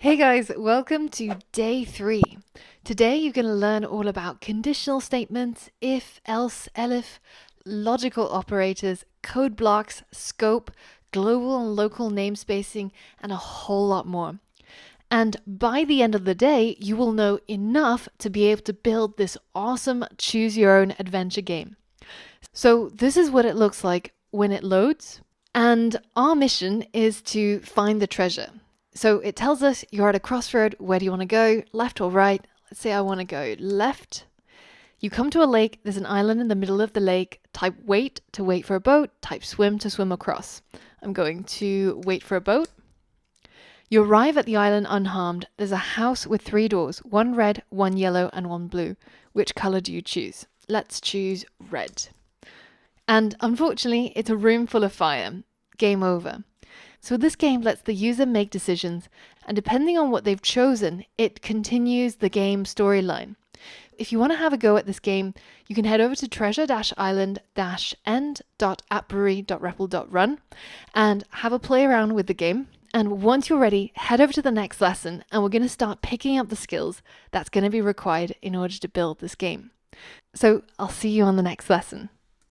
Hey guys, welcome to day 3. Today you're going to learn all about conditional statements, if, else, elif, logical operators, code blocks, scope, global and local namespacing, and a whole lot more. And by the end of the day, you will know enough to be able to build this awesome choose your own adventure game. So this is what it looks like when it loads. And our mission is to find the treasure. So it tells us you're at a crossroad. Where do you want to go? Left or right? Let's say I want to go left. You come to a lake. There's an island in the middle of the lake. Type wait to wait for a boat. Type swim to swim across. I'm going to wait for a boat. You arrive at the island unharmed. There's a house with 3 doors, 1 red, 1 yellow, and 1 blue. Which color do you choose? Let's choose red. And unfortunately, it's a room full of fire. Game over. So this game lets the user make decisions, and depending on what they've chosen, it continues the game storyline. If you want to have a go at this game, you can head over to treasure-island-end.appbury.repl.run and have a play around with the game. And once you're ready, head over to the next lesson, and we're going to start picking up the skills that's going to be required in order to build this game. So I'll see you on the next lesson.